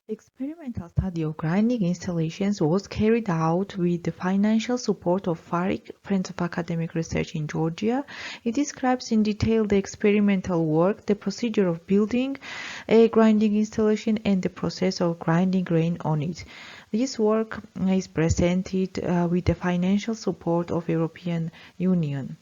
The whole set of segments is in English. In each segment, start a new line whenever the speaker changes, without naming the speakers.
Experimental study of grinding installations was carried out with the financial support of FARIC, Friends of Academic Research in Georgia. It describes in detail the experimental work, the procedure of building a grinding installation, and the process of grinding grain on it. This work is presented with the financial support of European Union.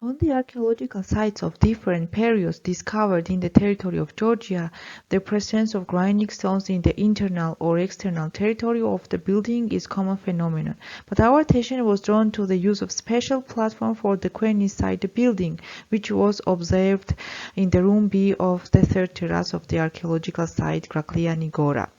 On the archaeological sites of different periods discovered in the territory of Georgia, the presence of grinding stones in the internal or external territory of the building is a common phenomenon. But our attention was drawn to the use of special platform for the quern inside the building, which was observed in the room B of the third terrace of the archaeological site Grakliani Gora.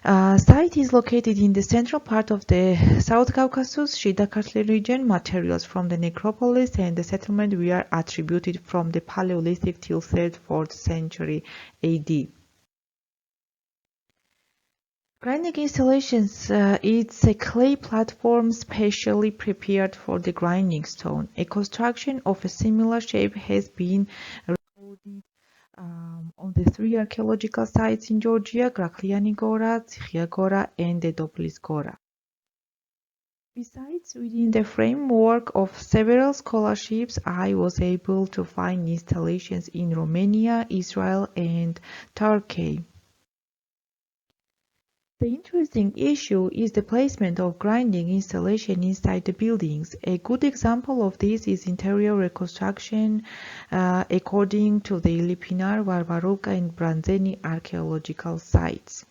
Site is located in the central part of the South Caucasus, Shida region. Materials from the necropolis and the settlement were attributed from the Paleolithic till 3rd, 4th century AD. Grinding installations, it's a clay platform specially prepared for the grinding stone. A construction of a similar shape has been recorded on the three archaeological sites in Georgia: Grakliani Gora, Gora, and the Tbilisi Gora. Besides, within the framework of several scholarships, I was able to find installations in Romania, Israel, and Turkey. The interesting issue is the placement of grinding installation inside the buildings. A good example of this is interior reconstruction according to the Lipinar, Varvaruca, and Branzeni archaeological sites.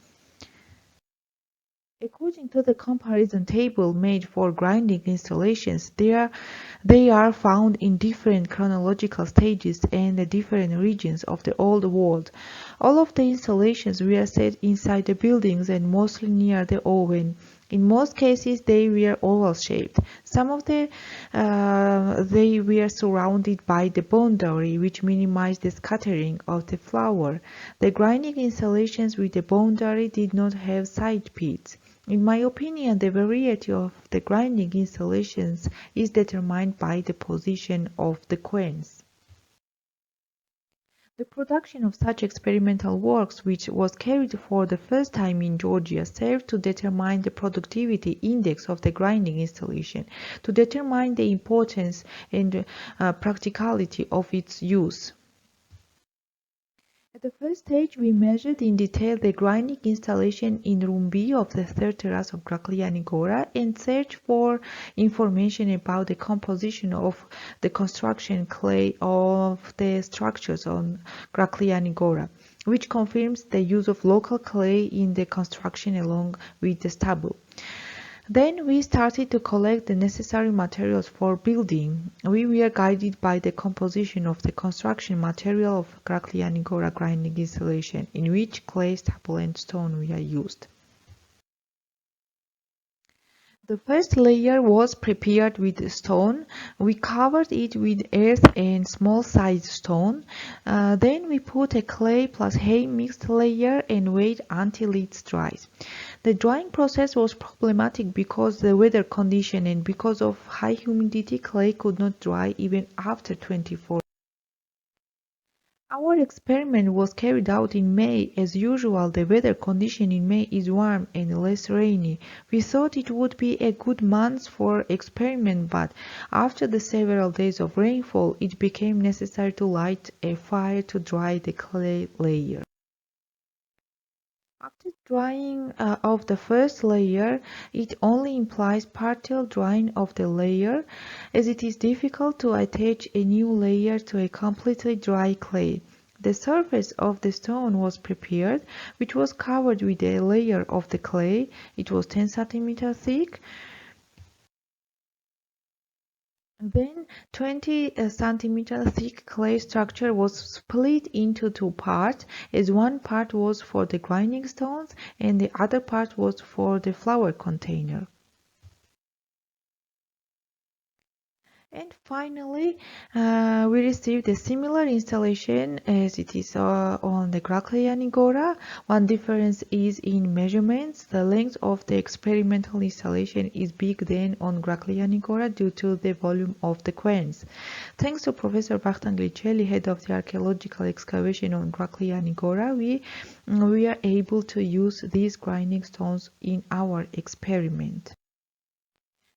According to the comparison table made for grinding installations, they are found in different chronological stages and the different regions of the Old World. All of the installations were set inside the buildings and mostly near the oven. In most cases, they were oval-shaped. Some of they were surrounded by the boundary, which minimized the scattering of the flour. The grinding installations with the boundary did not have side pits. In my opinion, the variety of the grinding installations is determined by the position of the querns. The production of such experimental works, which was carried for the first time in Georgia, served to determine the productivity index of the grinding installation, to determine the importance and practicality of its use. At the first stage, we measured in detail the grinding installation in room B of the third terrace of Grakliani Gora and searched for information about the composition of the construction clay of the structures on Grakliani Gora, which confirms the use of local clay in the construction along with the stubble. Then we started to collect the necessary materials for building. We were guided by the composition of the construction material of Grakliani Gora grinding installation, in which clay, stubble, and stone were used. The first layer was prepared with stone. We covered it with earth and small-sized stone. Then we put a clay plus hay mixed layer and wait until it dries. The drying process was problematic because the weather condition and because of high humidity, clay could not dry even after 24 hours. Our experiment was carried out in May. As usual, the weather condition in May is warm and less rainy. We thought it would be a good month for experiment, but after the several days of rainfall, it became necessary to light a fire to dry the clay layer. After drying of the first layer, it only implies partial drying of the layer, as it is difficult to attach a new layer to a completely dry clay. The surface of the stone was prepared, which was covered with a layer of the clay. It was 10 cm thick. Then 20 cm thick clay structure was split into two parts, as one part was for the grinding stones and the other part was for the flour container. And finally, we received a similar installation as it is on the Grakliani Gora. One difference is in measurements. The length of the experimental installation is big than on Grakliani Gora due to the volume of the querns. Thanks to Professor Grakliani, head of the archaeological excavation on Grakliani Gora, we are able to use these grinding stones in our experiment.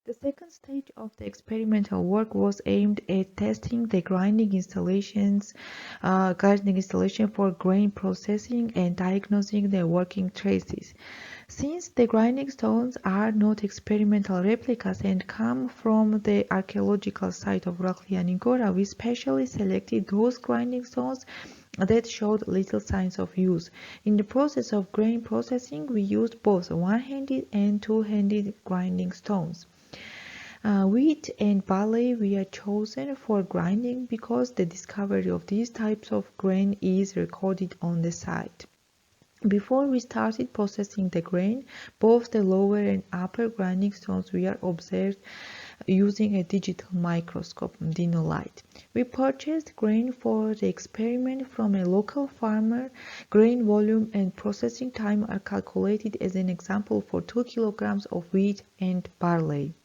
The second stage of the experimental work was aimed at testing the grinding installation for grain processing and diagnosing the working traces. Since the grinding stones are not experimental replicas and come from the archaeological site of Grakliani Gora, we specially selected those grinding stones that showed little signs of use. In the process of grain processing, we used both one-handed and two-handed grinding stones. Wheat and barley were chosen for grinding because the discovery of these types of grain is recorded on the site. Before we started processing the grain, both the lower and upper grinding stones were observed using a digital microscope, Dinolight. We purchased grain for the experiment from a local farmer. Grain volume and processing time are calculated as an example for 2 kilograms of wheat and barley.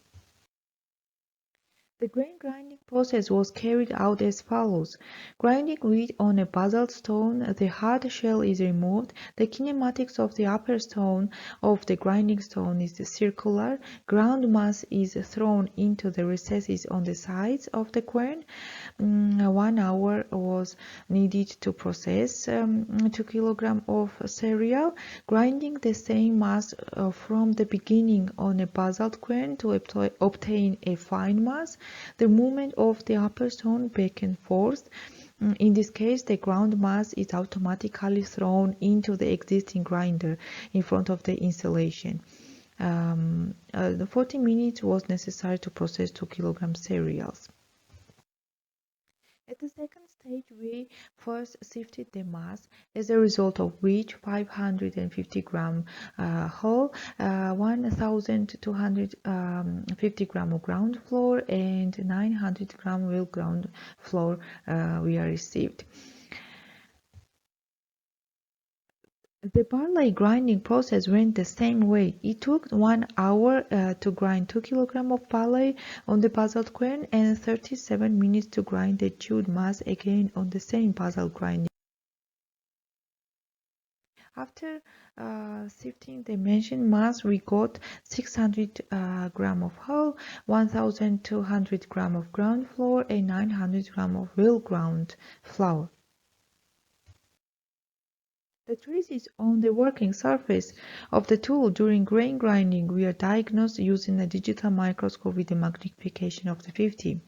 The grain grinding process was carried out as follows. Grinding wheat on a basalt stone, the hard shell is removed. The kinematics of the upper stone of the grinding stone is circular. Ground mass is thrown into the recesses on the sides of the quern. 1 hour was needed to process 2 kilograms of cereal. Grinding the same mass from the beginning on a basalt quern to obtain a fine mass. The movement of the upper stone back and forth. In this case, the ground mass is automatically thrown into the existing grinder in front of the installation. 40 minutes was necessary to process 2 kilograms cereals. At the second stage, we first sifted the mass, as a result of which 550 gram whole, 1250 gram of ground flour and 900 gram real ground flour were received. The barley grinding process went the same way. It took 1 hour to grind 2 kilograms of barley on the basalt quern and 37 minutes to grind the chewed mass again on the same basalt grinding. After sifting the mentioned mass, we got 600 grams of whole, 1200 grams of ground flour and 900 grams of real ground flour. The traces on the working surface of the tool during grain grinding were diagnosed using a digital microscope with a magnification of 50.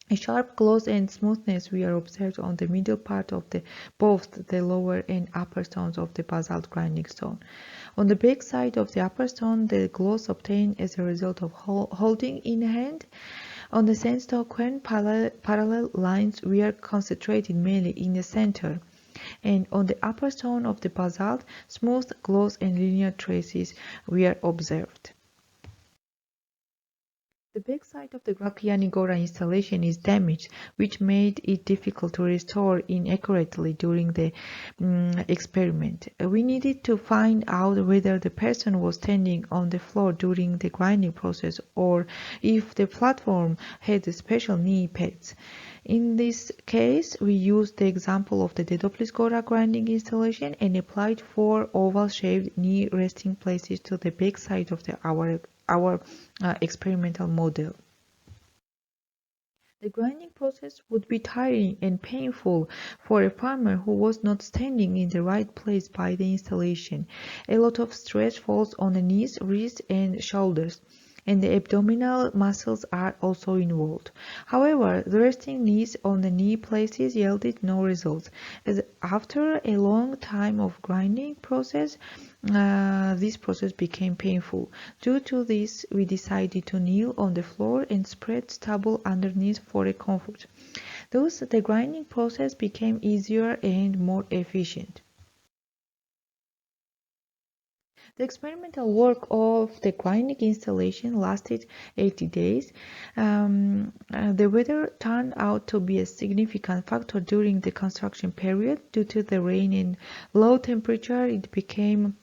A sharp gloss and smoothness were observed on the middle part of both the lower and upper stones of the basalt grinding stone. On the back side of the upper stone, the gloss obtained as a result of holding in hand. On the sandstone quern, parallel lines were concentrated mainly in the center. And on the upper stone of the basalt, smooth, gloss and linear traces were observed. The backside of the Grakliani Gora installation is damaged, which made it difficult to restore accurately during the experiment. We needed to find out whether the person was standing on the floor during the grinding process or if the platform had special knee pads. In this case, we used the example of the Davit Gora grinding installation and applied 4 oval-shaped knee resting places to the backside of our experimental model. The grinding process would be tiring and painful for a farmer who was not standing in the right place by the installation. A lot of stress falls on the knees, wrists, and shoulders, and the abdominal muscles are also involved. However, the resting knees on the knee places yielded no results, as after a long time of grinding process, this process became painful. Due to this, we decided to kneel on the floor and spread stubble underneath for a comfort. Thus, the grinding process became easier and more efficient. The experimental work of the grinding installation lasted 80 days. The weather turned out to be a significant factor during the construction period. Due to the rain and low temperature, it became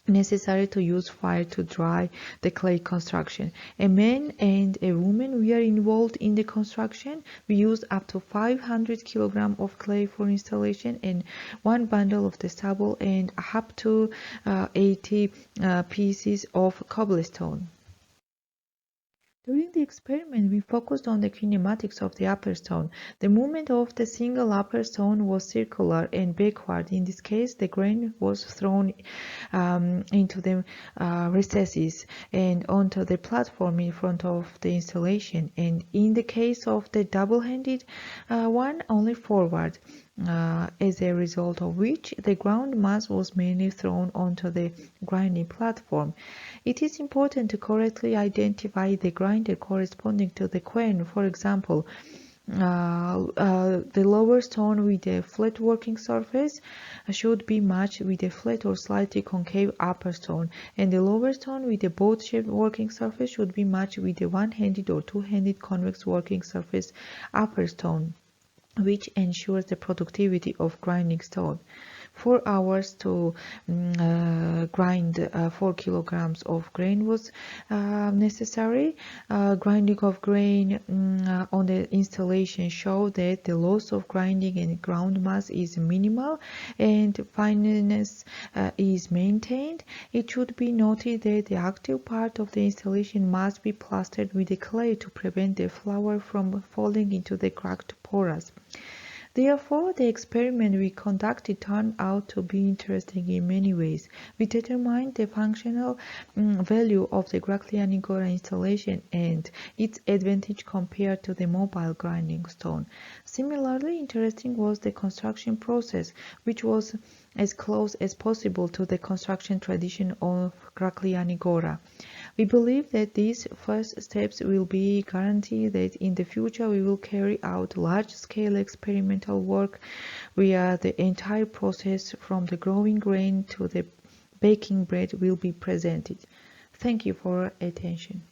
necessary to use fire to dry the clay construction. A man and a woman were involved in the construction. We used up to 500 kilograms of clay for installation and one bundle of the stubble and up to 80 pieces of cobblestone. During the experiment, we focused on the kinematics of the upper stone. The movement of the single upper stone was circular and backward. In this case, the grain was thrown into the recesses and onto the platform in front of the installation. And in the case of the double-handed one, only forward. As a result of which the ground mass was mainly thrown onto the grinding platform. It is important to correctly identify the grinder corresponding to the quern. For example, the lower stone with a flat working surface should be matched with a flat or slightly concave upper stone, and the lower stone with a boat-shaped working surface should be matched with a one-handed or two-handed convex working surface upper stone, which ensures the productivity of grinding stone. 4 hours to grind 4 kilograms of grain was necessary. Grinding of grain on the installation showed that the loss of grinding and ground mass is minimal and fineness is maintained. It should be noted that the active part of the installation must be plastered with the clay to prevent the flour from falling into the cracked pores. Therefore, the experiment we conducted turned out to be interesting in many ways. We determined the functional value of the Grakliani Gora installation and its advantage compared to the mobile grinding stone. Similarly interesting was the construction process, which was as close as possible to the construction tradition of Grakliani Gora. We believe that these first steps will be guarantee that in the future we will carry out large-scale experimental work where the entire process from the growing grain to the baking bread will be presented. Thank you for your attention.